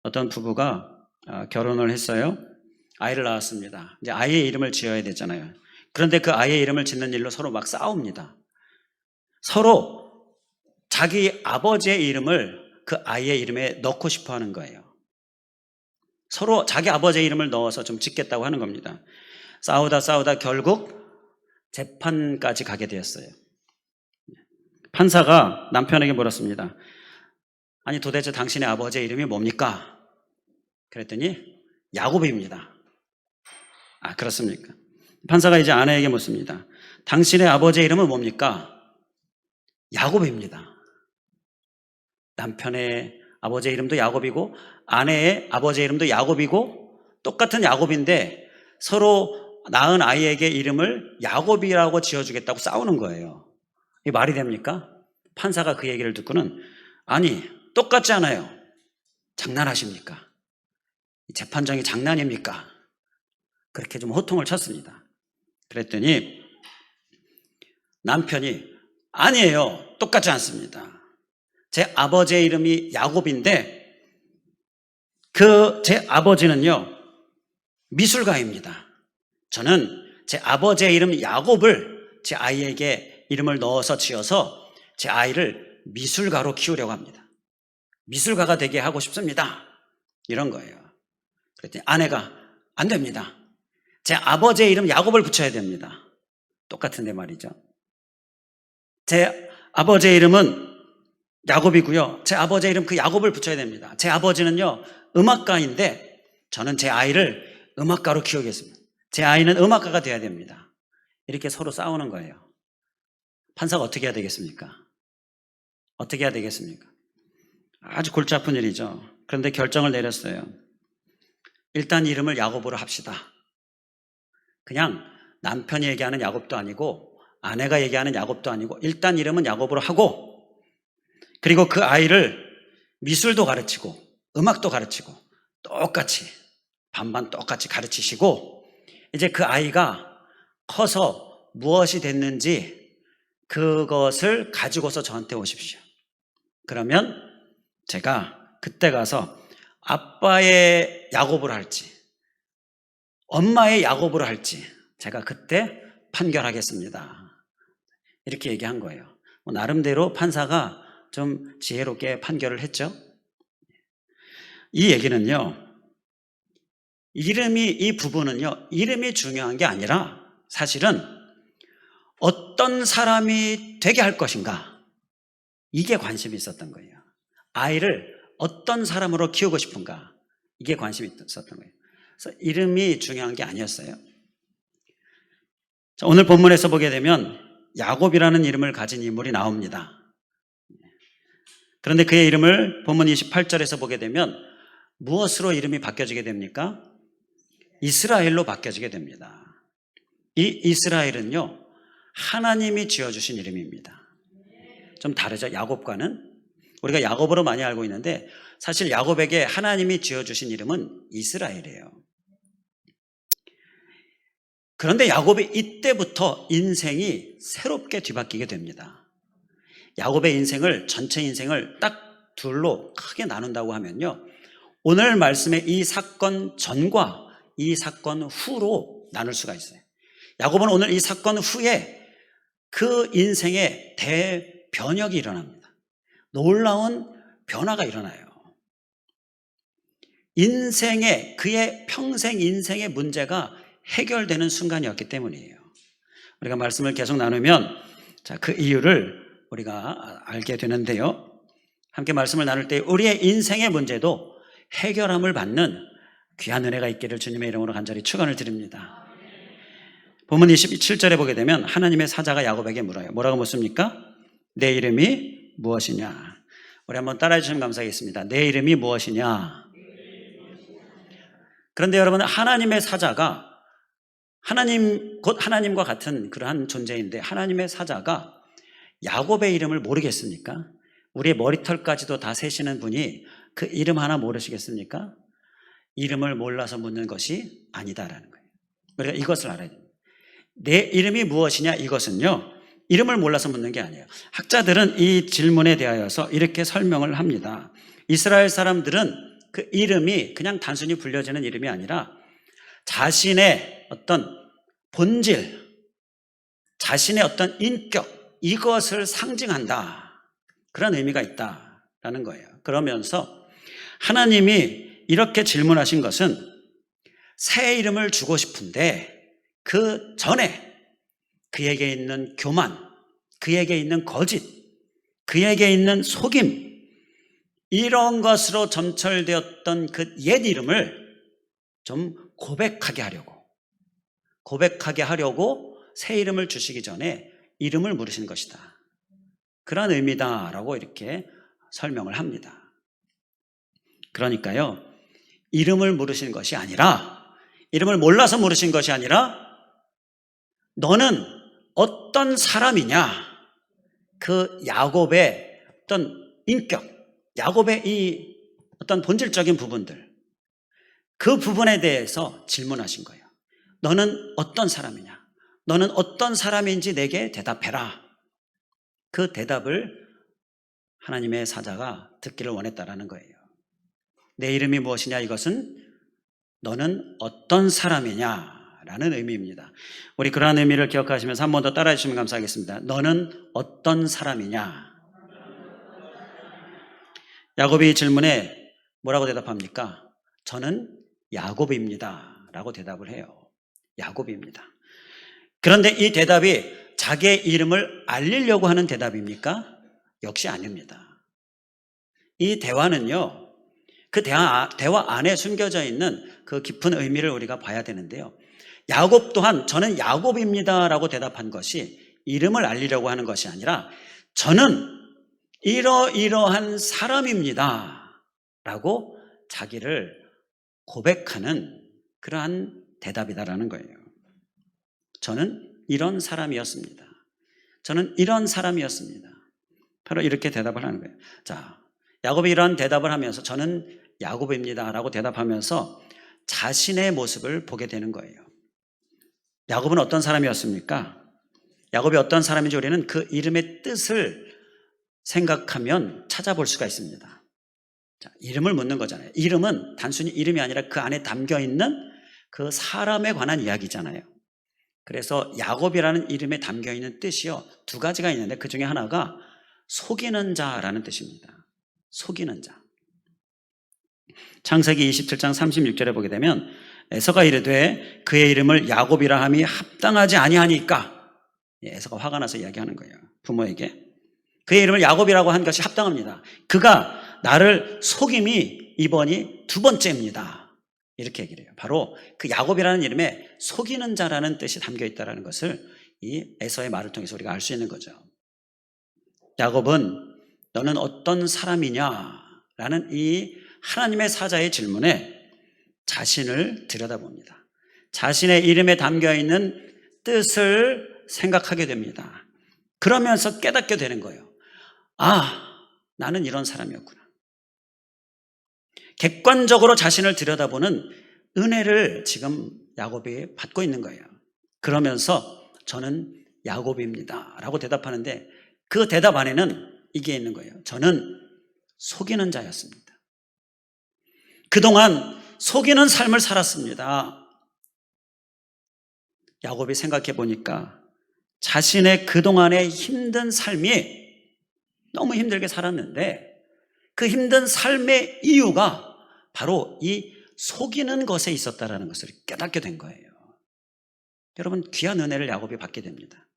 어떤 부부가 결혼을 했어요. 아이를 낳았습니다. 이제 아이의 이름을 지어야 되잖아요. 그런데 그 아이의 이름을 짓는 일로 서로 막 싸웁니다. 서로 자기 아버지의 이름을 그 아이의 이름에 넣고 싶어 하는 거예요. 서로 자기 아버지의 이름을 넣어서 좀 짓겠다고 하는 겁니다. 싸우다 결국 재판까지 가게 되었어요. 판사가 남편에게 물었습니다. 아니 도대체 당신의 아버지의 이름이 뭡니까? 그랬더니 야곱입니다. 아, 그렇습니까? 판사가 이제 아내에게 묻습니다. 당신의 아버지의 이름은 뭡니까? 야곱입니다. 남편의 아버지의 이름도 야곱이고 아내의 아버지의 이름도 야곱이고 똑같은 야곱인데 서로 낳은 아이에게 이름을 야곱이라고 지어주겠다고 싸우는 거예요. 이게 말이 됩니까? 판사가 그 얘기를 듣고는 아니 똑같지 않아요. 장난하십니까? 재판정이 장난입니까? 그렇게 좀 호통을 쳤습니다. 그랬더니 남편이 아니에요. 똑같지 않습니다. 제 아버지의 이름이 야곱인데 제 아버지는요 미술가입니다. 저는 제 아버지의 이름 야곱을 제 아이에게 이름을 넣어서 지어서 제 아이를 미술가로 키우려고 합니다. 미술가가 되게 하고 싶습니다. 이런 거예요. 그랬더니 아내가 안 됩니다. 제 아버지의 이름 야곱을 붙여야 됩니다. 똑같은데 말이죠. 제 아버지의 이름은 야곱이고요. 제 아버지의 이름 그 야곱을 붙여야 됩니다. 제 아버지는요 음악가인데 저는 제 아이를 음악가로 키우겠습니다. 제 아이는 음악가가 돼야 됩니다. 이렇게 서로 싸우는 거예요. 판사가 어떻게 해야 되겠습니까? 어떻게 해야 되겠습니까? 아주 골치 아픈 일이죠. 그런데 결정을 내렸어요. 일단 이름을 야곱으로 합시다. 그냥 남편이 얘기하는 야곱도 아니고 아내가 얘기하는 야곱도 아니고 일단 이름은 야곱으로 하고 그리고 그 아이를 미술도 가르치고 음악도 가르치고 똑같이 반반 똑같이 가르치시고 이제 그 아이가 커서 무엇이 됐는지 그것을 가지고서 저한테 오십시오. 그러면 제가 그때 가서 아빠의 야곱을 할지 엄마의 야곱을 할지 제가 그때 판결하겠습니다. 이렇게 얘기한 거예요. 나름대로 판사가 좀 지혜롭게 판결을 했죠. 이 얘기는요, 이 부부는요, 이름이 중요한 게 아니라 사실은 어떤 사람이 되게 할 것인가, 이게 관심이 있었던 거예요. 아이를 어떤 사람으로 키우고 싶은가, 이게 관심이 있었던 거예요. 그래서 이름이 중요한 게 아니었어요. 자, 오늘 본문에서 보게 되면 야곱이라는 이름을 가진 인물이 나옵니다. 그런데 그의 이름을 본문 28절에서 보게 되면 무엇으로 이름이 바뀌어지게 됩니까? 이스라엘로 바뀌어지게 됩니다. 이 이스라엘은요, 하나님이 지어주신 이름입니다. 좀 다르죠? 야곱과는. 우리가 야곱으로 많이 알고 있는데 사실 야곱에게 하나님이 지어주신 이름은 이스라엘이에요. 그런데 야곱이 이때부터 인생이 새롭게 뒤바뀌게 됩니다. 야곱의 인생을, 전체 인생을 딱 둘로 크게 나눈다고 하면요, 오늘 말씀의 이 사건 전과 이 사건 후로 나눌 수가 있어요. 야곱은 오늘 이 사건 후에 그 인생의 대변혁이 일어납니다. 놀라운 변화가 일어나요. 그의 평생 인생의 문제가 해결되는 순간이었기 때문이에요. 우리가 말씀을 계속 나누면 그 이유를 우리가 알게 되는데요. 함께 말씀을 나눌 때 우리의 인생의 문제도 해결함을 받는 귀한 은혜가 있기를 주님의 이름으로 간절히 축원을 드립니다. 본문 27절에 보게 되면 하나님의 사자가 야곱에게 물어요. 뭐라고 묻습니까? 내 이름이 무엇이냐? 우리 한번 따라해 주시면 감사하겠습니다. 내 이름이 무엇이냐? 그런데 여러분, 하나님의 사자가 곧 하나님과 같은 그러한 존재인데 하나님의 사자가 야곱의 이름을 모르겠습니까? 우리의 머리털까지도 다 세시는 분이 그 이름 하나 모르시겠습니까? 이름을 몰라서 묻는 것이 아니다라는 거예요. 우리가 이것을 알아야 됩니다. 내 이름이 무엇이냐, 이것은요, 이름을 몰라서 묻는 게 아니에요. 학자들은 이 질문에 대하여서 이렇게 설명을 합니다. 이스라엘 사람들은 그 이름이 그냥 단순히 불려지는 이름이 아니라 자신의 어떤 본질, 자신의 어떤 인격, 이것을 상징한다. 그런 의미가 있다라는 거예요. 그러면서 하나님이 이렇게 질문하신 것은 새 이름을 주고 싶은데 그 전에 그에게 있는 교만, 그에게 있는 거짓, 그에게 있는 속임, 이런 것으로 점철되었던 그 옛 이름을 좀 고백하게 하려고 새 이름을 주시기 전에 이름을 물으신 것이다. 그런 의미다라고 이렇게 설명을 합니다. 그러니까요, 이름을 물으신 것이 아니라, 이름을 몰라서 물으신 것이 아니라, 너는 어떤 사람이냐, 그 야곱의 어떤 인격, 야곱의 이 어떤 본질적인 부분들, 그 부분에 대해서 질문하신 거예요. 너는 어떤 사람이냐? 너는 어떤 사람인지 내게 대답해라. 그 대답을 하나님의 사자가 듣기를 원했다라는 거예요. 내 이름이 무엇이냐? 이것은 너는 어떤 사람이냐라는 의미입니다. 우리 그러한 의미를 기억하시면서 한 번 더 따라해 주시면 감사하겠습니다. 너는 어떤 사람이냐? 야곱이 질문에 뭐라고 대답합니까? 저는 야곱입니다 라고 대답을 해요. 야곱입니다. 그런데 이 대답이 자기의 이름을 알리려고 하는 대답입니까? 역시 아닙니다. 이 대화는요, 그 대화 안에 숨겨져 있는 그 깊은 의미를 우리가 봐야 되는데요, 야곱 또한 저는 야곱입니다 라고 대답한 것이 이름을 알리려고 하는 것이 아니라 저는 이러이러한 사람입니다 라고 자기를 고백하는 그러한 대답이다라는 거예요. 저는 이런 사람이었습니다. 저는 이런 사람이었습니다. 바로 이렇게 대답을 하는 거예요. 자, 야곱이 이런 대답을 하면서 저는 야곱입니다 라고 대답하면서 자신의 모습을 보게 되는 거예요. 야곱은 어떤 사람이었습니까? 야곱이 어떤 사람인지 우리는 그 이름의 뜻을 생각하면 찾아볼 수가 있습니다. 자, 이름을 묻는 거잖아요. 이름은 단순히 이름이 아니라 그 안에 담겨있는 그 사람에 관한 이야기잖아요. 그래서 야곱이라는 이름에 담겨있는 뜻이요, 두 가지가 있는데 그 중에 하나가 속이는 자라는 뜻입니다. 속이는 자. 창세기 27장 36절에 보게 되면 에서가 이르되 그의 이름을 야곱이라 함이 합당하지 아니하니까, 에서가 화가 나서 이야기하는 거예요. 부모에게 그의 이름을 야곱이라고 한 것이 합당합니다. 그가 나를 속임이 이번이 두 번째입니다. 이렇게 얘기를 해요. 바로 그 야곱이라는 이름에 속이는 자라는 뜻이 담겨 있다는 것을 이 에서의 말을 통해서 우리가 알 수 있는 거죠. 야곱은 너는 어떤 사람이냐라는 이 하나님의 사자의 질문에 자신을 들여다봅니다. 자신의 이름에 담겨 있는 뜻을 생각하게 됩니다. 그러면서 깨닫게 되는 거예요. 아, 나는 이런 사람이었구나. 객관적으로 자신을 들여다보는 은혜를 지금 야곱이 받고 있는 거예요. 그러면서 저는 야곱입니다 라고 대답하는데 그 대답 안에는 이게 있는 거예요. 저는 속이는 자였습니다. 그동안 속이는 삶을 살았습니다. 야곱이 생각해 보니까 자신의 그동안의 힘든 삶이 너무 힘들게 살았는데 그 힘든 삶의 이유가 바로 이 속이는 것에 있었다는 것을 깨닫게 된 거예요. 여러분, 귀한 은혜를 야곱이 받게 됩니다.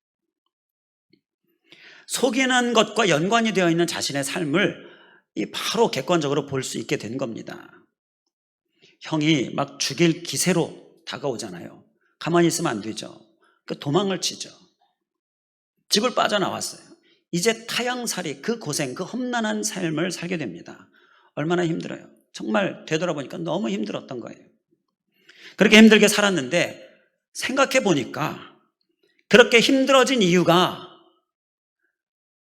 속이는 것과 연관이 되어 있는 자신의 삶을 바로 객관적으로 볼 수 있게 된 겁니다. 형이 막 죽일 기세로 다가오잖아요. 가만히 있으면 안 되죠. 도망을 치죠. 집을 빠져나왔어요. 이제 타향살이, 그 고생, 그 험난한 삶을 살게 됩니다. 얼마나 힘들어요. 정말 되돌아보니까 너무 힘들었던 거예요. 그렇게 힘들게 살았는데 생각해 보니까 그렇게 힘들어진 이유가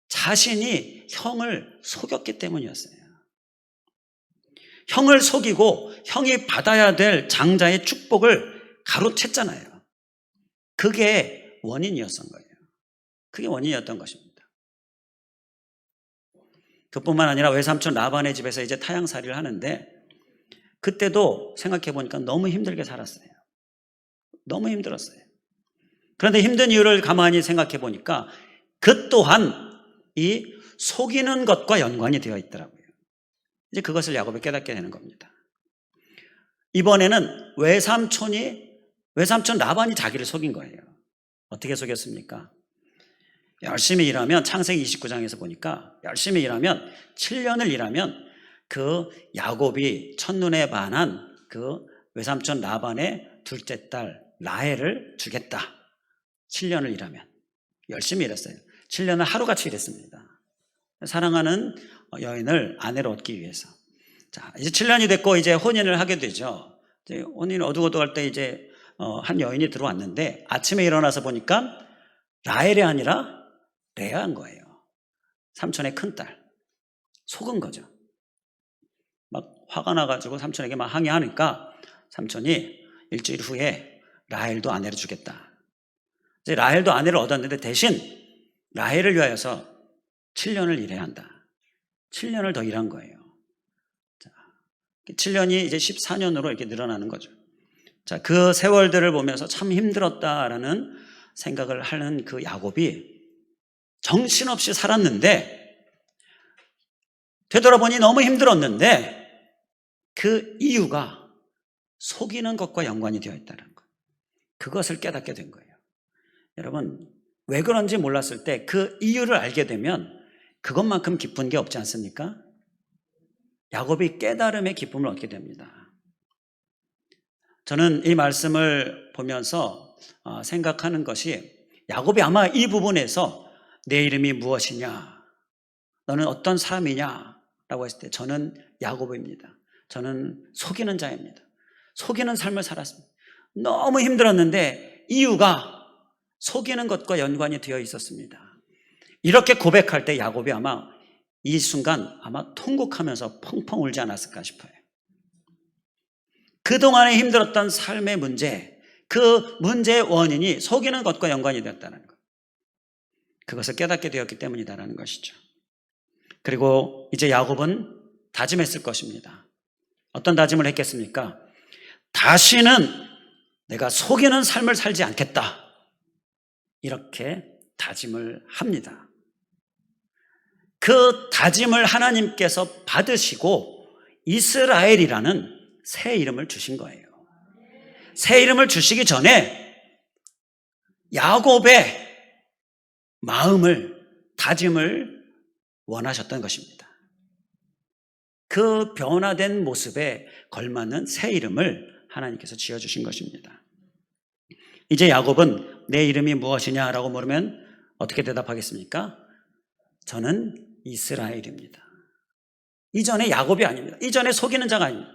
자신이 형을 속였기 때문이었어요. 형을 속이고 형이 받아야 될 장자의 축복을 가로챘잖아요. 그게 원인이었던 거예요. 그게 원인이었던 것입니다. 그뿐만 아니라 외삼촌 라반의 집에서 이제 타향살이를 하는데 그때도 생각해 보니까 너무 힘들게 살았어요. 너무 힘들었어요. 그런데 힘든 이유를 가만히 생각해 보니까 그 또한 이 속이는 것과 연관이 되어 있더라고요. 이제 그것을 야곱이 깨닫게 되는 겁니다. 이번에는 외삼촌 라반이 자기를 속인 거예요. 어떻게 속였습니까? 열심히 일하면, 창세기 29장에서 보니까 열심히 일하면 7년을 일하면 그 야곱이 첫눈에 반한 그 외삼촌 라반의 둘째 딸 라헬을 주겠다. 7년을 일하면. 열심히 일했어요. 7년을 하루같이 일했습니다. 사랑하는 여인을 아내로 얻기 위해서. 자, 이제 7년이 됐고 이제 혼인을 하게 되죠. 이제 혼인 어둑어둑할 때 이제 한 여인이 들어왔는데 아침에 일어나서 보니까 라헬이 아니라 레아인 거예요. 삼촌의 큰딸. 속은 거죠. 막 화가 나가지고 삼촌에게 막 항의하니까 삼촌이 일주일 후에 라헬도 아내를 주겠다. 이제 라헬도 아내를 얻었는데 대신 라헬을 위하여서 7년을 일해야 한다. 7년을 더 일한 거예요. 자, 7년이 이제 14년으로 이렇게 늘어나는 거죠. 자, 그 세월들을 보면서 참 힘들었다라는 생각을 하는 그 야곱이 정신없이 살았는데 되돌아보니 너무 힘들었는데 그 이유가 속이는 것과 연관이 되어 있다는 것. 그것을 깨닫게 된 거예요. 여러분, 왜 그런지 몰랐을 때 그 이유를 알게 되면 그것만큼 기쁜 게 없지 않습니까? 야곱이 깨달음의 기쁨을 얻게 됩니다. 저는 이 말씀을 보면서 생각하는 것이 야곱이 아마 이 부분에서 내 이름이 무엇이냐? 너는 어떤 사람이냐? 라고 했을 때 저는 야곱입니다. 저는 속이는 자입니다. 속이는 삶을 살았습니다. 너무 힘들었는데 이유가 속이는 것과 연관이 되어 있었습니다. 이렇게 고백할 때 야곱이 아마 이 순간 아마 통곡하면서 펑펑 울지 않았을까 싶어요. 그동안에 힘들었던 삶의 문제, 그 문제의 원인이 속이는 것과 연관이 되었다는 것. 그것을 깨닫게 되었기 때문이다라는 것이죠. 그리고 이제 야곱은 다짐했을 것입니다. 어떤 다짐을 했겠습니까? 다시는 내가 속이는 삶을 살지 않겠다. 이렇게 다짐을 합니다. 그 다짐을 하나님께서 받으시고 이스라엘이라는 새 이름을 주신 거예요. 새 이름을 주시기 전에 야곱의 마음을, 다짐을 원하셨던 것입니다. 그 변화된 모습에 걸맞는 새 이름을 하나님께서 지어주신 것입니다. 이제 야곱은 내 이름이 무엇이냐라고 물으면 어떻게 대답하겠습니까? 저는 이스라엘입니다. 이전에 야곱이 아닙니다. 이전에 속이는 자가 아닙니다.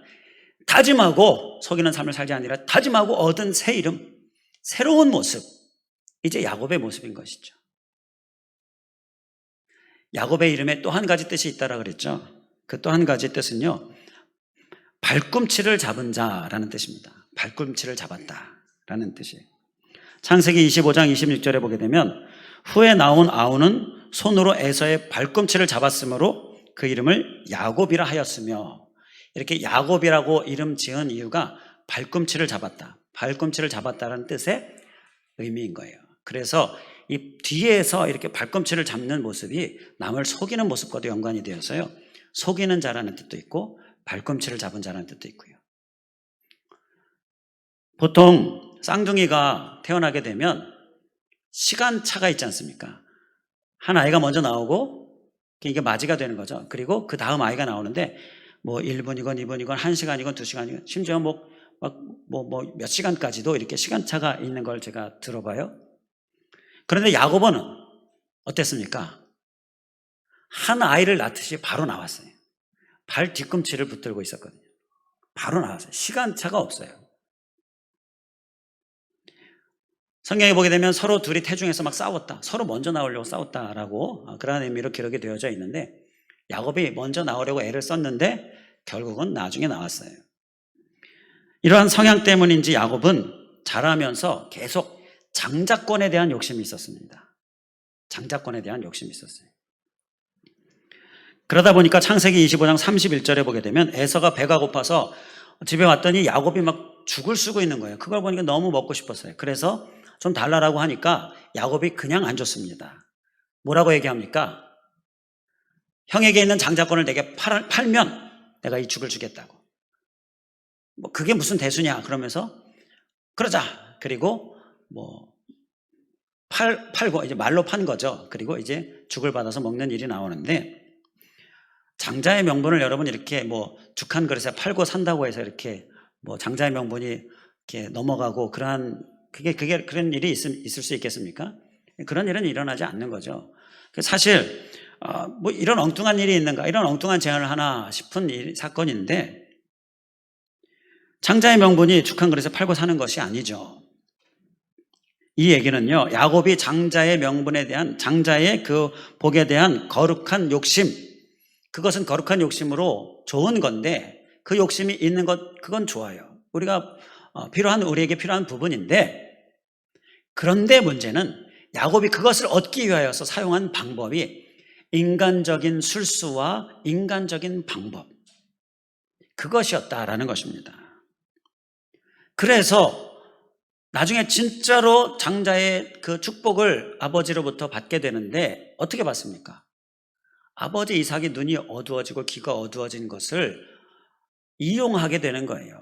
다짐하고 속이는 삶을 살지 아니라 다짐하고 얻은 새 이름, 새로운 모습, 이제 야곱의 모습인 것이죠. 야곱의 이름에 또 한 가지 뜻이 있다라고 그랬죠. 그 또 한 가지 뜻은요, 발꿈치를 잡은 자라는 뜻입니다. 발꿈치를 잡았다라는 뜻이에요. 창세기 25장 26절에 보게 되면 후에 나온 아우는 손으로 에서의 발꿈치를 잡았으므로 그 이름을 야곱이라 하였으며, 이렇게 야곱이라고 이름 지은 이유가 발꿈치를 잡았다, 발꿈치를 잡았다라는 뜻의 의미인 거예요. 그래서 이 뒤에서 이렇게 발꿈치를 잡는 모습이 남을 속이는 모습과도 연관이 되어서요, 속이는 자라는 뜻도 있고 발꿈치를 잡은 자라는 뜻도 있고요. 보통 쌍둥이가 태어나게 되면 시간차가 있지 않습니까? 한 아이가 먼저 나오고 이게 맞이가 되는 거죠. 그리고 그 다음 아이가 나오는데 뭐 1분이건 2분이건 1시간이건 2시간이건 심지어 몇 시간까지도 이렇게 시간차가 있는 걸 제가 들어봐요. 그런데 야곱은 어땠습니까? 한 아이를 낳듯이 바로 나왔어요. 발 뒤꿈치를 붙들고 있었거든요. 바로 나왔어요. 시간차가 없어요. 성경에 보게 되면 서로 둘이 태중에서 막 싸웠다, 서로 먼저 나오려고 싸웠다라고 그런 의미로 기록이 되어져 있는데, 야곱이 먼저 나오려고 애를 썼는데 결국은 나중에 나왔어요. 이러한 성향 때문인지 야곱은 자라면서 계속 장자권에 대한 욕심이 있었습니다. 장자권에 대한 욕심이 있었어요. 그러다 보니까 창세기 25장 31절에 보게 되면 에서가 배가 고파서 집에 왔더니 야곱이 막 죽을 쓰고 있는 거예요. 그걸 보니까 너무 먹고 싶었어요. 그래서 좀 달라라고 하니까 야곱이 그냥 안 줬습니다. 뭐라고 얘기합니까? 형에게 있는 장자권을 내게 팔면 내가 이 죽을 주겠다고. 뭐 그게 무슨 대수냐 그러면서 그러자. 그리고 뭐 팔고 이제 말로 판 거죠. 그리고 이제 죽을 받아서 먹는 일이 나오는데, 장자의 명분을 여러분 이렇게 뭐 죽 한 그릇에 팔고 산다고 해서 이렇게 뭐 장자의 명분이 이렇게 넘어가고 그런 일이 있을 수 있겠습니까? 그런 일은 일어나지 않는 거죠. 사실 뭐 이런 엉뚱한 일이 있는가, 이런 엉뚱한 제안을 하나 싶은 사건인데, 장자의 명분이 죽 한 그릇에 팔고 사는 것이 아니죠. 이 얘기는요, 야곱이 장자의 명분에 대한, 장자의 그 복에 대한 거룩한 욕심, 그것은 거룩한 욕심으로 좋은 건데, 그 욕심이 있는 것, 그건 좋아요. 우리에게 필요한 부분인데, 그런데 문제는 야곱이 그것을 얻기 위하여서 사용한 방법이 인간적인 술수와 인간적인 방법, 그것이었다라는 것입니다. 그래서 나중에 진짜로 장자의 그 축복을 아버지로부터 받게 되는데 어떻게 받습니까? 아버지 이삭이 눈이 어두워지고 귀가 어두워진 것을 이용하게 되는 거예요.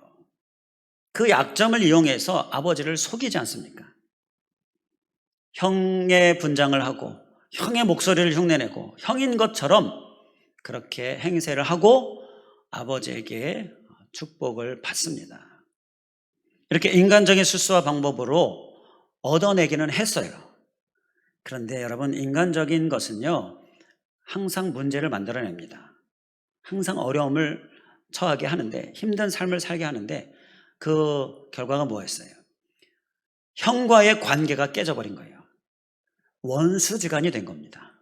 그 약점을 이용해서 아버지를 속이지 않습니까? 형의 분장을 하고 형의 목소리를 흉내내고 형인 것처럼 그렇게 행세를 하고 아버지에게 축복을 받습니다. 이렇게 인간적인 술수와 방법으로 얻어내기는 했어요. 그런데 여러분, 인간적인 것은요, 항상 문제를 만들어냅니다. 항상 어려움을 처하게 하는데, 힘든 삶을 살게 하는데, 그 결과가 뭐였어요? 형과의 관계가 깨져버린 거예요. 원수지간이 된 겁니다.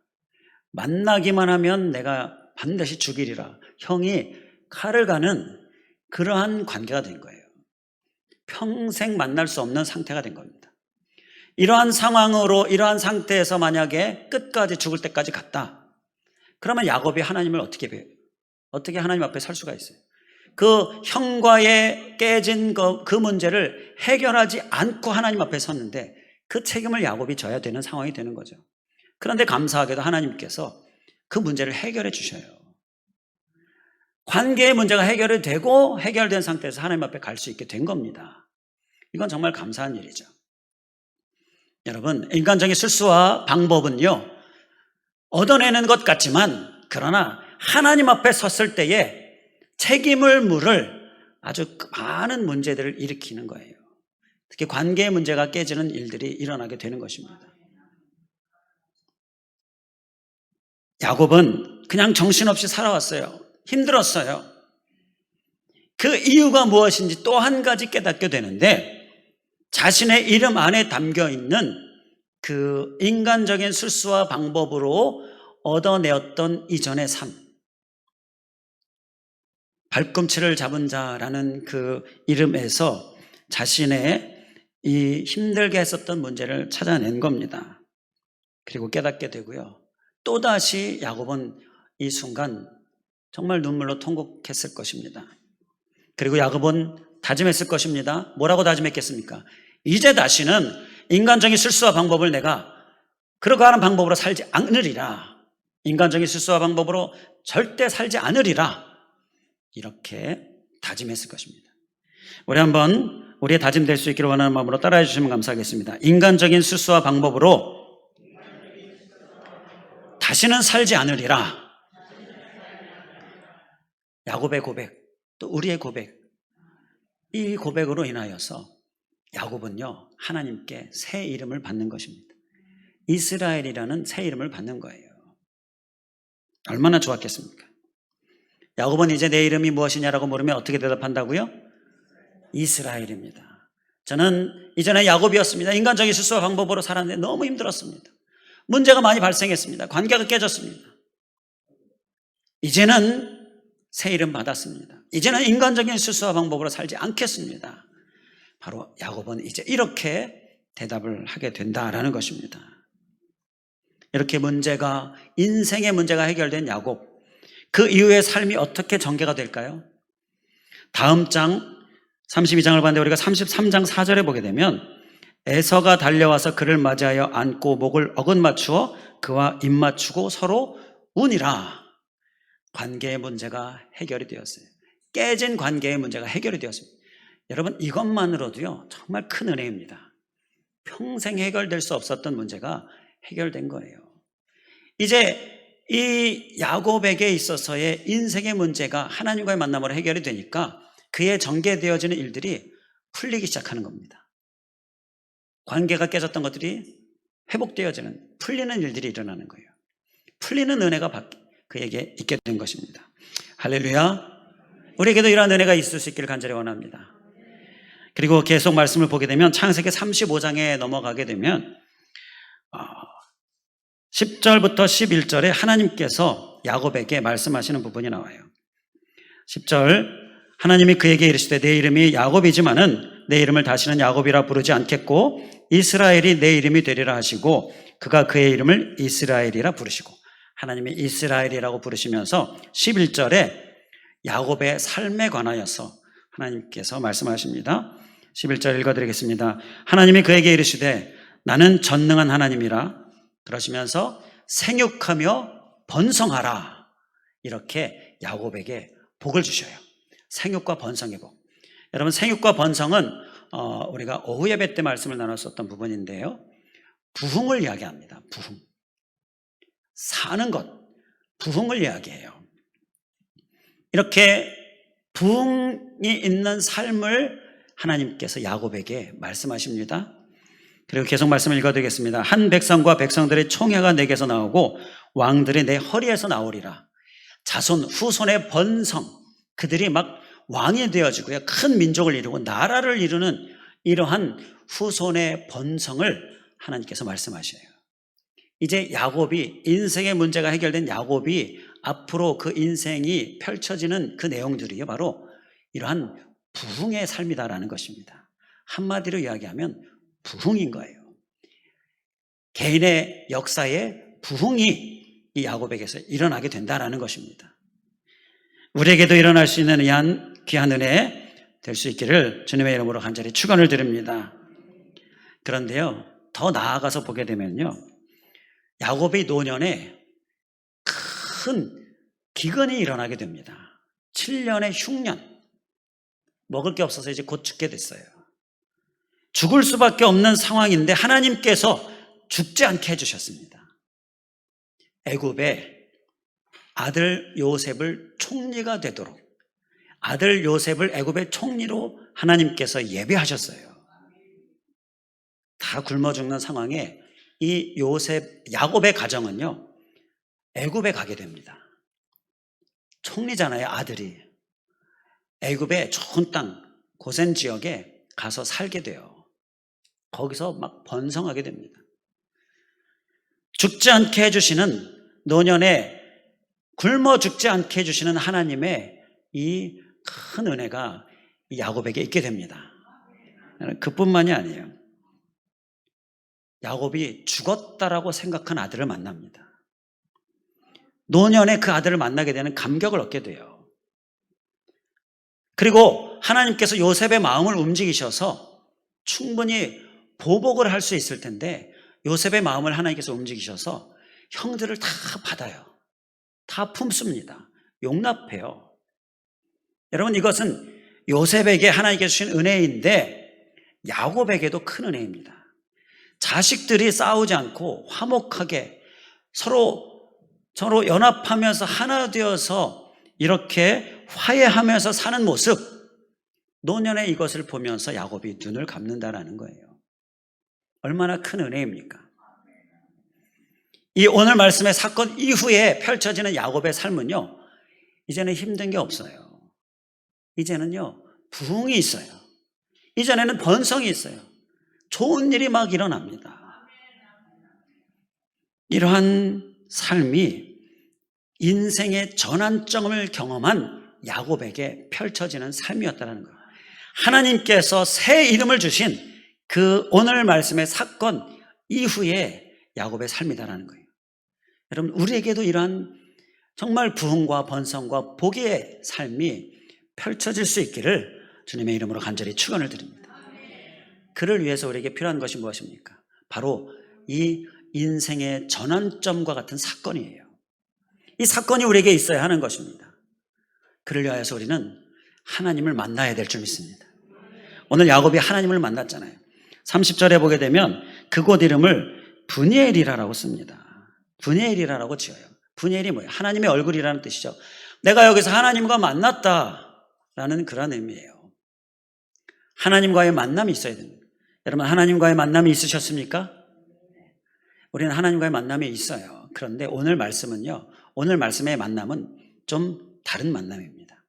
만나기만 하면 내가 반드시 죽이리라, 형이 칼을 가는 그러한 관계가 된 거예요. 평생 만날 수 없는 상태가 된 겁니다. 이러한 상황으로, 이러한 상태에서 만약에 끝까지 죽을 때까지 갔다, 그러면 야곱이 하나님을 어떻게 하나님 앞에 설 수가 있어요? 그 형과의 깨진 그 문제를 해결하지 않고 하나님 앞에 섰는데 그 책임을 야곱이 져야 되는 상황이 되는 거죠. 그런데 감사하게도 하나님께서 그 문제를 해결해 주셔요. 관계의 문제가 해결이 되고 해결된 상태에서 하나님 앞에 갈 수 있게 된 겁니다. 이건 정말 감사한 일이죠. 여러분, 인간적인 술수와 방법은요, 얻어내는 것 같지만, 그러나 하나님 앞에 섰을 때에 책임을 물을 아주 많은 문제들을 일으키는 거예요. 특히 관계의 문제가 깨지는 일들이 일어나게 되는 것입니다. 야곱은 그냥 정신없이 살아왔어요. 힘들었어요. 그 이유가 무엇인지 또 한 가지 깨닫게 되는데, 자신의 이름 안에 담겨 있는 그 인간적인 술수와 방법으로 얻어내었던 이전의 삶, 발꿈치를 잡은 자라는 그 이름에서 자신의 이 힘들게 했었던 문제를 찾아낸 겁니다. 그리고 깨닫게 되고요, 또다시 야곱은 이 순간 정말 눈물로 통곡했을 것입니다. 그리고 야곱은 다짐했을 것입니다. 뭐라고 다짐했겠습니까? 이제 다시는 인간적인 술수와 방법을 내가 그러가는 방법으로 살지 않으리라. 인간적인 술수와 방법으로 절대 살지 않으리라. 이렇게 다짐했을 것입니다. 우리 한번 우리의 다짐될 수 있기를 원하는 마음으로 따라해 주시면 감사하겠습니다. 인간적인 술수와 방법으로 다시는 살지 않으리라. 야곱의 고백, 또 우리의 고백, 이 고백으로 인하여서 야곱은요, 하나님께 새 이름을 받는 것입니다. 이스라엘이라는 새 이름을 받는 거예요. 얼마나 좋았겠습니까? 야곱은 이제 내 이름이 무엇이냐라고 물으면 어떻게 대답한다고요? 이스라엘입니다. 저는 이전에 야곱이었습니다. 인간적인 술수와 방법으로 살았는데 너무 힘들었습니다. 문제가 많이 발생했습니다. 관계가 깨졌습니다. 이제는 새 이름 받았습니다. 이제는 인간적인 술수와 방법으로 살지 않겠습니다. 바로 야곱은 이제 이렇게 대답을 하게 된다라는 것입니다. 이렇게 인생의 문제가 해결된 야곱, 그 이후의 삶이 어떻게 전개가 될까요? 다음 장 32장을 봤는데 우리가 33장 4절에 보게 되면 에서가 달려와서 그를 맞이하여 안고 목을 어긋맞추어 그와 입맞추고 서로 우니라. 관계의 문제가 해결이 되었어요. 깨진 관계의 문제가 해결이 되었습니다. 여러분, 이것만으로도요 정말 큰 은혜입니다. 평생 해결될 수 없었던 문제가 해결된 거예요. 이제 이 야곱에게 있어서의 인생의 문제가 하나님과의 만남으로 해결이 되니까 그의 전개되어지는 일들이 풀리기 시작하는 겁니다. 관계가 깨졌던 것들이 회복되어지는, 풀리는 일들이 일어나는 거예요. 풀리는 은혜가 그에게 있게 된 것입니다. 할렐루야. 우리에게도 이러한 은혜가 있을 수 있기를 간절히 원합니다. 그리고 계속 말씀을 보게 되면 창세기 35장에 넘어가게 되면 10절부터 11절에 하나님께서 야곱에게 말씀하시는 부분이 나와요. 10절, 하나님이 그에게 이르시되 내 이름이 야곱이지만은 내 이름을 다시는 야곱이라 부르지 않겠고 이스라엘이 내 이름이 되리라 하시고 그가 그의 이름을 이스라엘이라 부르시고, 하나님이 이스라엘이라고 부르시면서 11절에 야곱의 삶에 관하여서 하나님께서 말씀하십니다. 11절 읽어드리겠습니다. 하나님이 그에게 이르시되 나는 전능한 하나님이라. 그러시면서 생육하며 번성하라. 이렇게 야곱에게 복을 주셔요. 생육과 번성의 복. 여러분, 생육과 번성은 우리가 오후 예배 때 말씀을 나눴었던 부분인데요, 부흥을 이야기합니다. 부흥. 사는 것, 부흥을 이야기해요. 이렇게 부흥이 있는 삶을 하나님께서 야곱에게 말씀하십니다. 그리고 계속 말씀을 읽어드리겠습니다. 한 백성과 백성들의 총회가 내게서 나오고 왕들이 내 허리에서 나오리라. 자손 후손의 번성, 그들이 막 왕이 되어지고요, 큰 민족을 이루고 나라를 이루는 이러한 후손의 번성을 하나님께서 말씀하셔요. 이제 야곱이, 인생의 문제가 해결된 야곱이 앞으로 그 인생이 펼쳐지는 그 내용들이 바로 이러한 부흥의 삶이다라는 것입니다. 한마디로 이야기하면 부흥인 거예요. 개인의 역사에 부흥이 이 야곱에게서 일어나게 된다라는 것입니다. 우리에게도 일어날 수 있는 귀한 은혜 될 수 있기를 주님의 이름으로 간절히 축원을 드립니다. 그런데요, 더 나아가서 보게 되면요, 야곱의 노년에 큰 기근이 일어나게 됩니다. 7년의 흉년, 먹을 게 없어서 이제 곧 죽게 됐어요. 죽을 수밖에 없는 상황인데 하나님께서 죽지 않게 해주셨습니다. 애굽에 아들 요셉을 총리가 되도록, 아들 요셉을 애굽의 총리로 하나님께서 예배하셨어요. 다 굶어 죽는 상황에 이 야곱의 가정은요, 애굽에 가게 됩니다. 총리잖아요, 아들이. 애굽의 좋은 땅, 고센 지역에 가서 살게 돼요. 거기서 막 번성하게 됩니다. 죽지 않게 해주시는, 노년에 굶어 죽지 않게 해주시는 하나님의 이 큰 은혜가 이 야곱에게 있게 됩니다. 그뿐만이 아니에요. 야곱이 죽었다라고 생각한 아들을 만납니다. 노년에 그 아들을 만나게 되는 감격을 얻게 돼요. 그리고 하나님께서 요셉의 마음을 움직이셔서 충분히 보복을 할 수 있을 텐데 요셉의 마음을 하나님께서 움직이셔서 형들을 다 받아요. 다 품습니다. 용납해요. 여러분, 이것은 요셉에게 하나님께서 주신 은혜인데 야곱에게도 큰 은혜입니다. 자식들이 싸우지 않고 화목하게 서로 연합하면서 하나 되어서 이렇게 화해하면서 사는 모습, 노년에 이것을 보면서 야곱이 눈을 감는다라는 거예요. 얼마나 큰 은혜입니까? 이 오늘 말씀의 사건 이후에 펼쳐지는 야곱의 삶은요, 이제는 힘든 게 없어요. 이제는요, 부흥이 있어요. 이전에는 번성이 있어요. 좋은 일이 막 일어납니다. 이러한 삶이 인생의 전환점을 경험한 야곱에게 펼쳐지는 삶이었다는 거예요. 하나님께서 새 이름을 주신 그 오늘 말씀의 사건 이후에 야곱의 삶이다라는 거예요. 여러분, 우리에게도 이러한 정말 부흥과 번성과 복의 삶이 펼쳐질 수 있기를 주님의 이름으로 간절히 축원을 드립니다. 그를 위해서 우리에게 필요한 것이 무엇입니까? 바로 이 인생의 전환점과 같은 사건이에요. 이 사건이 우리에게 있어야 하는 것입니다. 그를 위하여서 우리는 하나님을 만나야 될 줄 믿습니다. 오늘 야곱이 하나님을 만났잖아요. 30절에 보게 되면 그곳 이름을 브니엘이라고 씁니다. 브니엘이라고 지어요. 브니엘이 뭐예요? 하나님의 얼굴이라는 뜻이죠. 내가 여기서 하나님과 만났다라는 그런 의미예요. 하나님과의 만남이 있어야 됩니다. 여러분, 하나님과의 만남이 있으셨습니까? 우리는 하나님과의 만남이 있어요. 그런데 오늘 말씀은요, 오늘 말씀의 만남은 좀 다른 만남입니다.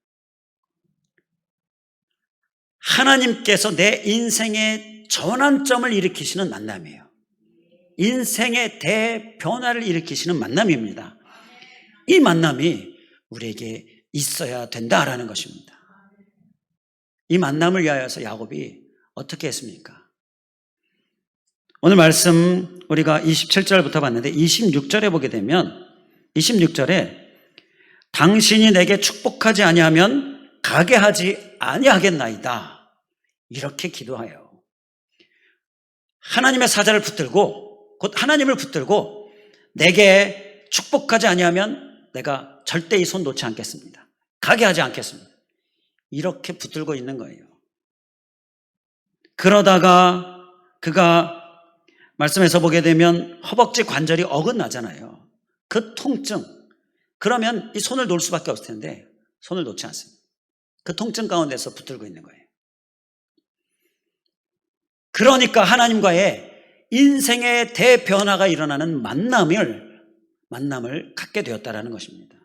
하나님께서 내 인생의 전환점을 일으키시는 만남이에요. 인생의 대변화를 일으키시는 만남입니다. 이 만남이 우리에게 있어야 된다라는 것입니다. 이 만남을 위하여서 야곱이 어떻게 했습니까? 오늘 말씀 우리가 27절부터 봤는데 26절에 보게 되면 26절에 당신이 내게 축복하지 아니하면 가게 하지 아니하겠나이다, 이렇게 기도하여 하나님의 사자를 붙들고, 곧 하나님을 붙들고 내게 축복하지 아니하면 내가 절대 이 손 놓지 않겠습니다, 가게 하지 않겠습니다, 이렇게 붙들고 있는 거예요. 그러다가 그가 말씀에서 보게 되면 허벅지 관절이 어긋나잖아요. 그 통증, 그러면 이 손을 놓을 수밖에 없을 텐데 손을 놓지 않습니다. 그 통증 가운데서 붙들고 있는 거예요. 그러니까 하나님과의 인생의 대변화가 일어나는 만남을 갖게 되었다라는 것입니다.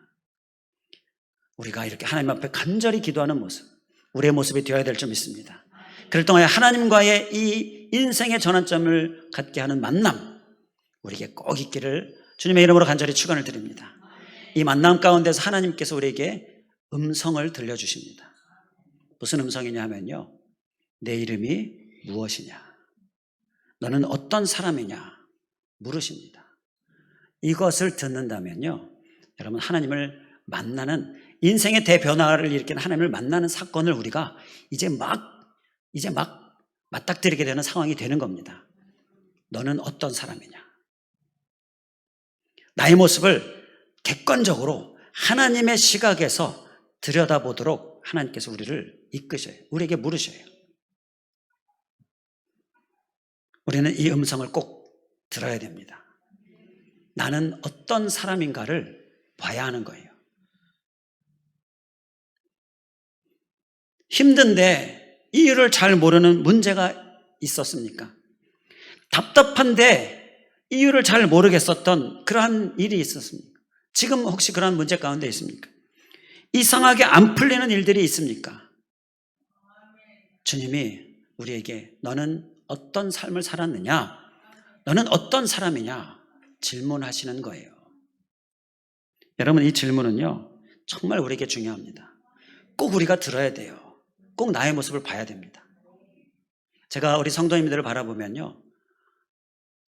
우리가 이렇게 하나님 앞에 간절히 기도하는 모습, 우리의 모습이 되어야 될 줄 믿습니다. 그럴 동안에 하나님과의 이 인생의 전환점을 갖게 하는 만남, 우리에게 꼭 있기를 주님의 이름으로 간절히 축원을 드립니다. 이 만남 가운데서 하나님께서 우리에게 음성을 들려주십니다. 무슨 음성이냐 하면요, 내 이름이 무엇이냐, 너는 어떤 사람이냐 물으십니다. 이것을 듣는다면요, 여러분, 하나님을 만나는, 인생의 대변화를 일으키는 하나님을 만나는 사건을 우리가 이제 막 맞닥뜨리게 되는 상황이 되는 겁니다. 너는 어떤 사람이냐, 나의 모습을 객관적으로 하나님의 시각에서 들여다보도록 하나님께서 우리를 이끄셔요. 우리에게 물으셔요. 우리는 이 음성을 꼭 들어야 됩니다. 나는 어떤 사람인가를 봐야 하는 거예요. 힘든데 이유를 잘 모르는 문제가 있었습니까? 답답한데 이유를 잘 모르겠었던 그러한 일이 있었습니까? 지금 혹시 그러한 문제 가운데 있습니까? 이상하게 안 풀리는 일들이 있습니까? 주님이 우리에게 너는 어떤 삶을 살았느냐, 너는 어떤 사람이냐 질문하시는 거예요. 여러분, 이 질문은요 정말 우리에게 중요합니다. 꼭 우리가 들어야 돼요. 꼭 나의 모습을 봐야 됩니다. 제가 우리 성도님들을 바라보면요,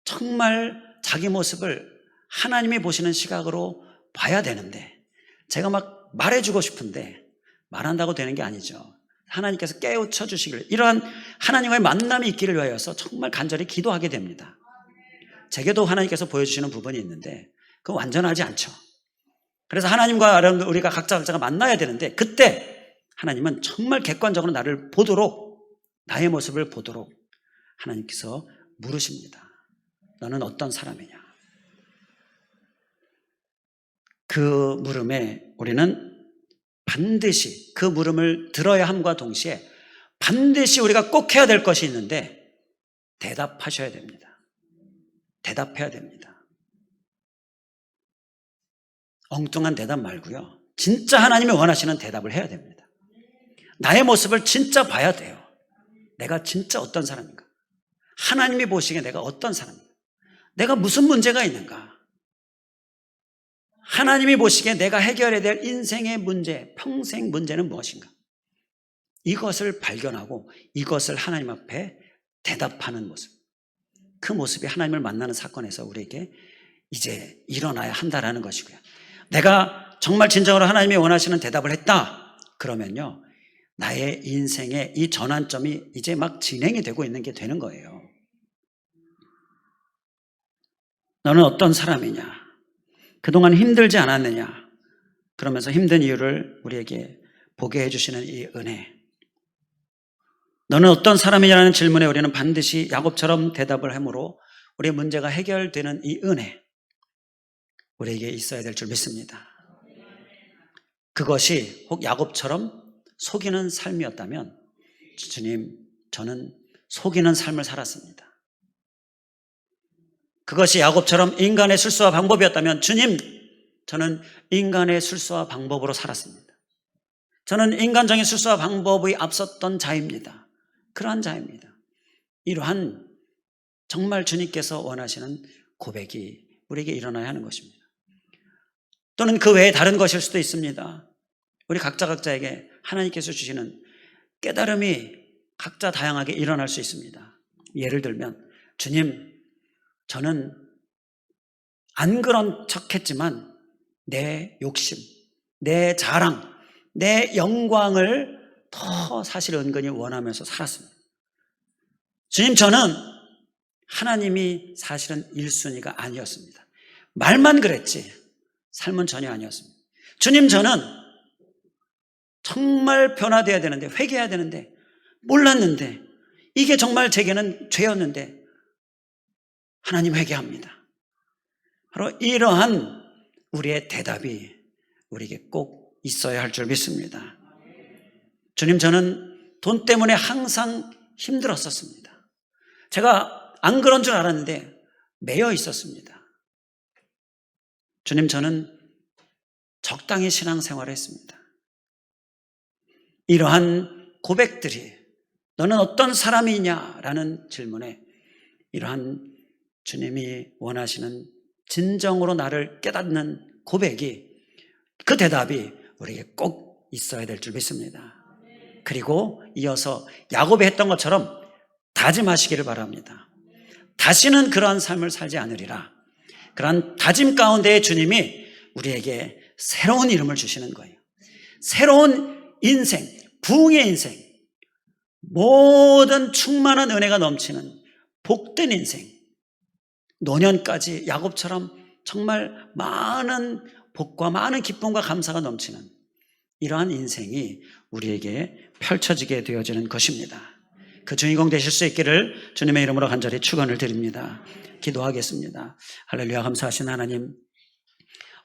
정말 자기 모습을 하나님이 보시는 시각으로 봐야 되는데, 제가 막 말해주고 싶은데 말한다고 되는 게 아니죠. 하나님께서 깨우쳐 주시기를, 이러한 하나님과의 만남이 있기를 위하여서 정말 간절히 기도하게 됩니다. 제게도 하나님께서 보여주시는 부분이 있는데 그건 완전하지 않죠. 그래서 하나님과 우리가 각자가 만나야 되는데, 그때 하나님은 정말 객관적으로 나를 보도록, 나의 모습을 보도록 하나님께서 물으십니다. 너는 어떤 사람이냐? 그 물음에 우리는 반드시 그 물음을 들어야 함과 동시에 반드시 우리가 꼭 해야 될 것이 있는데 대답하셔야 됩니다. 대답해야 됩니다. 엉뚱한 대답 말고요, 진짜 하나님이 원하시는 대답을 해야 됩니다. 나의 모습을 진짜 봐야 돼요. 내가 진짜 어떤 사람인가, 하나님이 보시기에 내가 어떤 사람인가, 내가 무슨 문제가 있는가, 하나님이 보시기에 내가 해결해야 될 인생의 문제, 평생 문제는 무엇인가, 이것을 발견하고 이것을 하나님 앞에 대답하는 모습, 그 모습이 하나님을 만나는 사건에서 우리에게 이제 일어나야 한다라는 것이고요. 내가 정말 진정으로 하나님이 원하시는 대답을 했다 그러면요, 나의 인생의 이 전환점이 이제 막 진행이 되고 있는 게 되는 거예요. 너는 어떤 사람이냐? 그동안 힘들지 않았느냐? 그러면서 힘든 이유를 우리에게 보게 해주시는 이 은혜. 너는 어떤 사람이냐는 질문에 우리는 반드시 야곱처럼 대답을 하므로 우리의 문제가 해결되는 이 은혜, 우리에게 있어야 될 줄 믿습니다. 그것이 혹 야곱처럼 속이는 삶이었다면, 주님, 저는 속이는 삶을 살았습니다. 그것이 야곱처럼 인간의 술수와 방법이었다면, 주님, 저는 인간의 술수와 방법으로 살았습니다. 저는 인간적인 술수와 방법이 앞섰던 자입니다. 그러한 자입니다. 이러한 정말 주님께서 원하시는 고백이 우리에게 일어나야 하는 것입니다. 또는 그 외에 다른 것일 수도 있습니다. 우리 각자에게 하나님께서 주시는 깨달음이 각자 다양하게 일어날 수 있습니다. 예를 들면, 주님, 저는 안 그런 척했지만 내 욕심, 내 자랑, 내 영광을 더 사실 은근히 원하면서 살았습니다. 주님, 저는 하나님이 사실은 1순위가 아니었습니다. 말만 그랬지 삶은 전혀 아니었습니다. 주님, 저는 정말 변화되어야 되는데, 회개해야 되는데 몰랐는데, 이게 정말 제게는 죄였는데 하나님 회개합니다. 바로 이러한 우리의 대답이 우리에게 꼭 있어야 할 줄 믿습니다. 주님, 저는 돈 때문에 항상 힘들었었습니다. 제가 안 그런 줄 알았는데 매여 있었습니다. 주님, 저는 적당히 신앙생활을 했습니다. 이러한 고백들이, 너는 어떤 사람이냐라는 질문에 이러한 주님이 원하시는 진정으로 나를 깨닫는 고백이, 그 대답이 우리에게 꼭 있어야 될 줄 믿습니다. 그리고 이어서 야곱이 했던 것처럼 다짐하시기를 바랍니다. 다시는 그러한 삶을 살지 않으리라. 그러한 다짐 가운데에 주님이 우리에게 새로운 이름을 주시는 거예요. 새로운 인생, 부흥의 인생, 모든 충만한 은혜가 넘치는 복된 인생, 노년까지 야곱처럼 정말 많은 복과 많은 기쁨과 감사가 넘치는 이러한 인생이 우리에게 펼쳐지게 되어지는 것입니다. 그 주인공 되실 수 있기를 주님의 이름으로 간절히 축원을 드립니다. 기도하겠습니다. 할렐루야. 감사하신 하나님,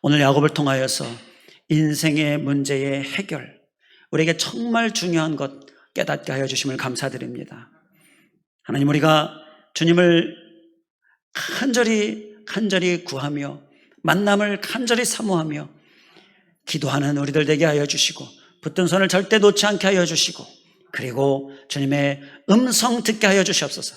오늘 야곱을 통하여서 인생의 문제의 해결, 우리에게 정말 중요한 것 깨닫게 하여 주심을 감사드립니다. 하나님, 우리가 주님을 간절히 구하며 만남을 간절히 사모하며 기도하는 우리들 되게 하여 주시고, 붙든 손을 절대 놓지 않게 하여 주시고, 그리고 주님의 음성 듣게 하여 주시옵소서.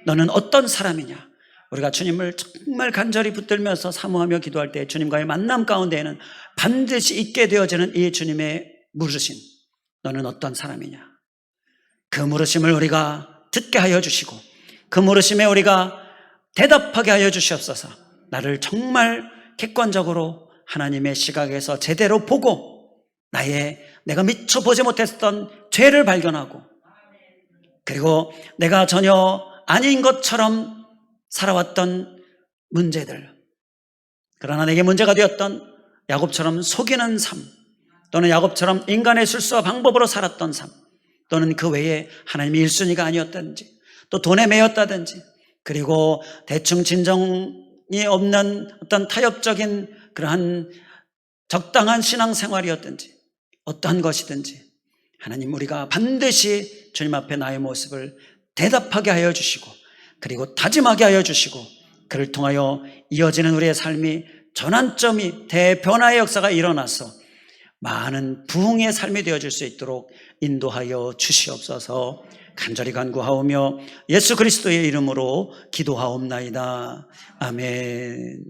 너는 어떤 사람이냐? 우리가 주님을 정말 간절히 붙들면서 사모하며 기도할 때 주님과의 만남 가운데에는 반드시 있게 되어지는 이 주님의 물으심, 너는 어떤 사람이냐? 그 물으심을 우리가 듣게 하여 주시고, 그 물으심에 우리가 대답하게 하여 주시옵소서. 나를 정말 객관적으로 하나님의 시각에서 제대로 보고, 내가 미처 보지 못했던 죄를 발견하고, 그리고 내가 전혀 아닌 것처럼 살아왔던 문제들, 그러나 내게 문제가 되었던 야곱처럼 속이는 삶, 또는 야곱처럼 인간의 술수와 방법으로 살았던 삶, 또는 그 외에 하나님이 1순위가 아니었다든지, 또 돈에 매였다든지, 그리고 대충 진정이 없는 어떤 타협적인 그러한 적당한 신앙생활이었든지, 어떠한 것이든지 하나님, 우리가 반드시 주님 앞에 나의 모습을 대답하게 하여 주시고, 그리고 다짐하게 하여 주시고, 그를 통하여 이어지는 우리의 삶이 전환점이, 대변화의 역사가 일어나서 많은 부흥의 삶이 되어질 수 있도록 인도하여 주시옵소서. 간절히 간구하오며 예수 그리스도의 이름으로 기도하옵나이다. 아멘.